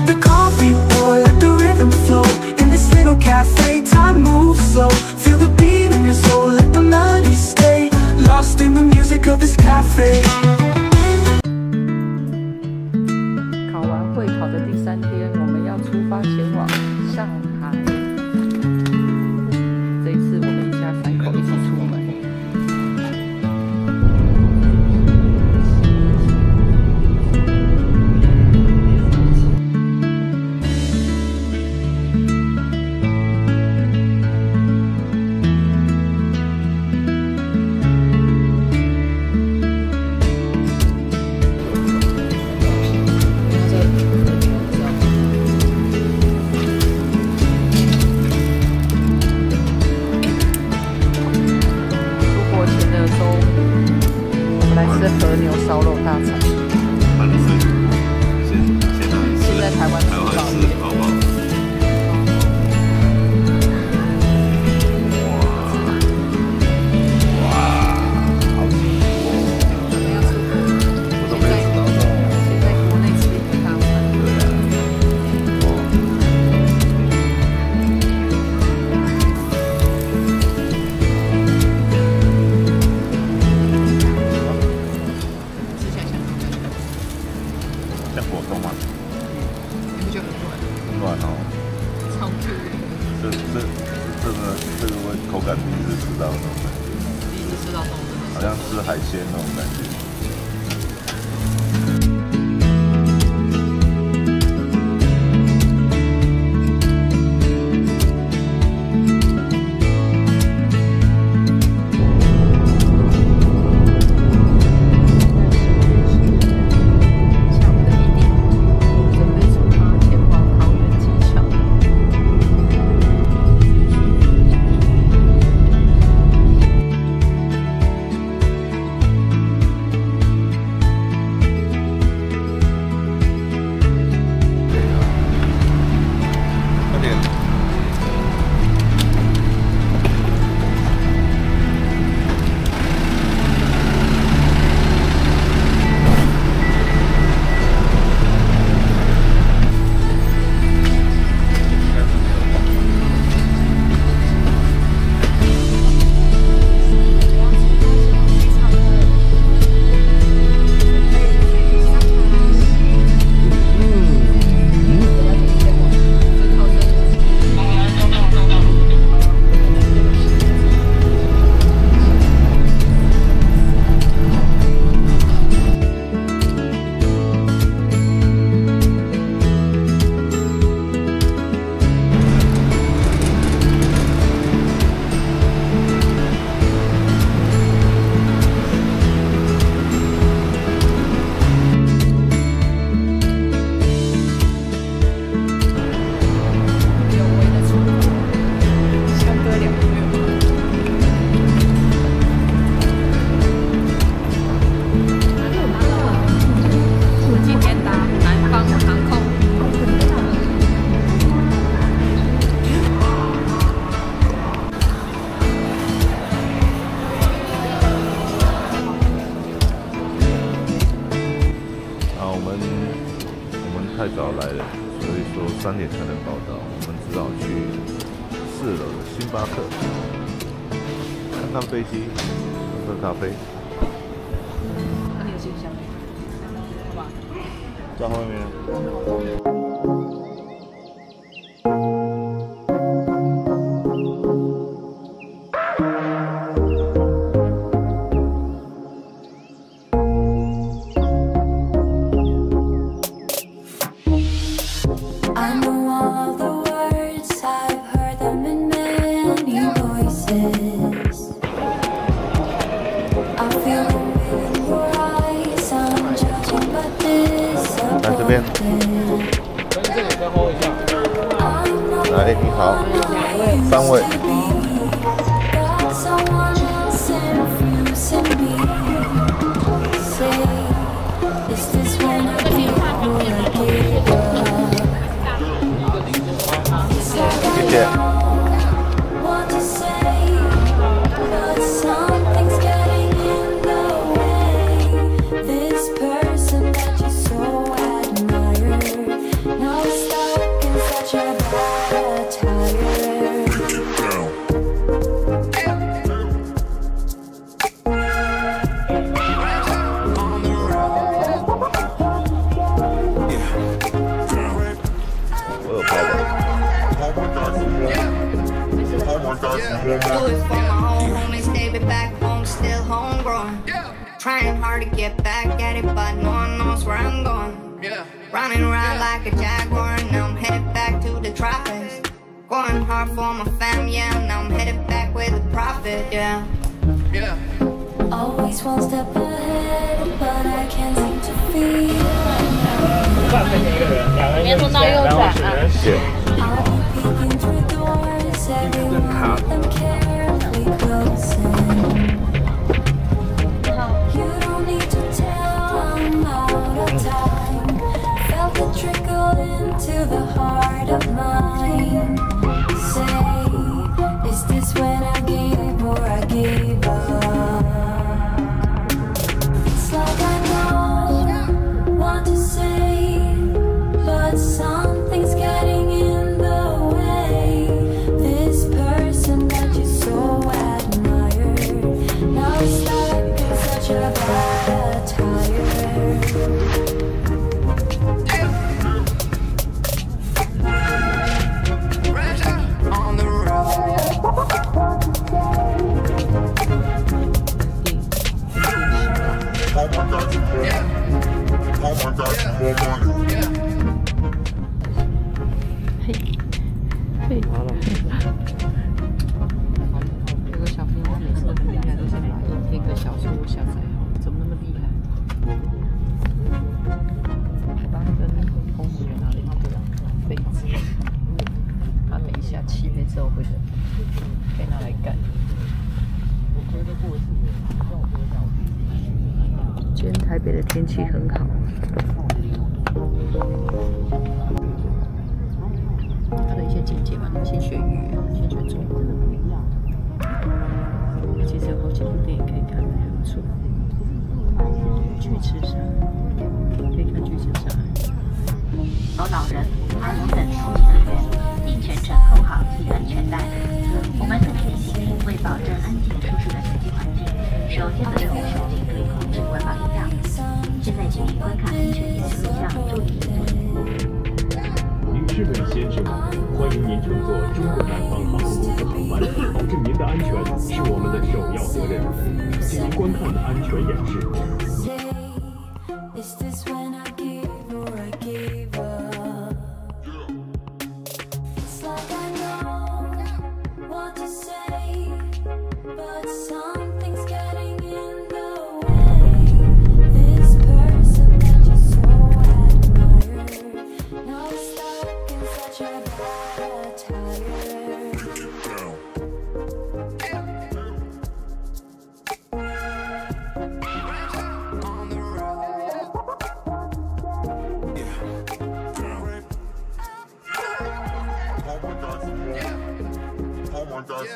Let the coffee pour, let the rhythm flow. In this little cafe, time moves slow. Feel the beat in your soul, let the melody stay. Lost in the music of this cafe. 考完会考的第3天，我们要出发前往上海。这一次我们一家3口一起出门。 是和牛烧肉大餐。现在台湾吃到好不好？哇，好幸福哦！我们要出国，我都没有吃到这种。现在国内吃一个大餐。对啊。像果冻吗？你不觉得很软？很软哦，超 Q 的。这个口感第一次吃到那种感觉。第一次吃到这种，好像吃海鲜那种感觉。 太早来了，所以说3点才能报到，我们只好去4楼的星巴克看看飞机，喝咖啡。那你有信箱吗？好吧，在后面。 来这边，来，你好，3位。谢谢。 No Do it for my old homies, they be back home, still homegrown. Trying hard to get back at it, but no one knows where I'm going. Running around like a jaguar, now I'm headed back to the tropics. Going hard for my fam, yeah, now I'm headed back with a profit, yeah. Always one step ahead, but I can't seem to feel. 里面通道右转啊。I'll be peeking through doors, every one of them carefully closing. You don't need to tell, I'm out of time. Felt it trickle into the heart of mine. Say, is this when I give or I give up? It's like I know what to say, but something's getting in the way. This person that you so admired, now it's stuck in such a bad tire. On the road. 有个小朋友，他每次都很厉害，都是把影片跟小说下载好，怎么那么厉害？我刚跟公务员拿了一个杯子，他等一下起飞之后会可以拿来干。今天台北的天气很好。他的一些简介嘛，先学粤语，先学中文。其实有好几部电影可以看，还不错。巨齿鲨，可以看巨齿鲨。有老人、儿童等出行人员，应全程扣好系安全带。我们特别提醒，为保证安全舒适的司机环境，首先的任务是尽可以控制违法音量。现在请您观看安全电子录像，注意应对。女士们、先生们，欢迎您乘坐中国南方航空公司航班，保证您的安全是我们的首要责任。请您观看安全演示。 Is this when I give or I give up? It's like I know what to say, but something's getting in the way. This person that you so admired, now stuck in such a bad tire.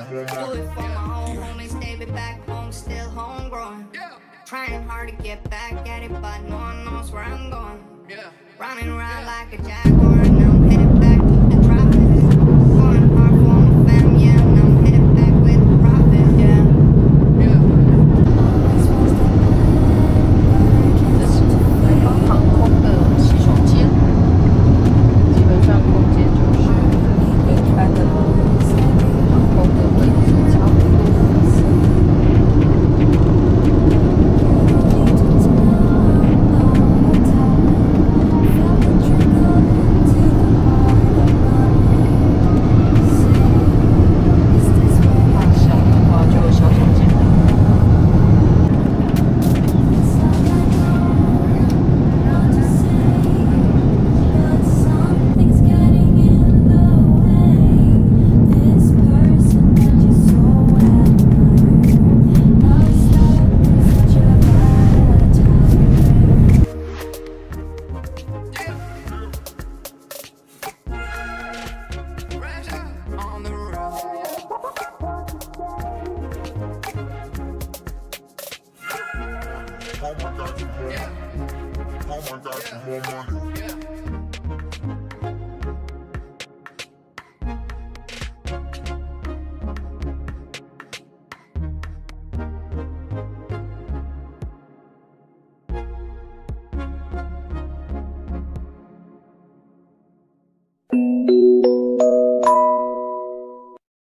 Do it for my old homies, they be back home, still homegrown. Trying hard to get back at it, but no one knows where I'm going. Running around like a jaguar, now I'm headed back to the tropics. Going hard for my fam, yeah, now I'm headed back with a profit, yeah. 这是南方航空的洗手间，基本上空间就是跟一般的航空的位置差不多。大小的话就有小手间。 Oh my God, more money.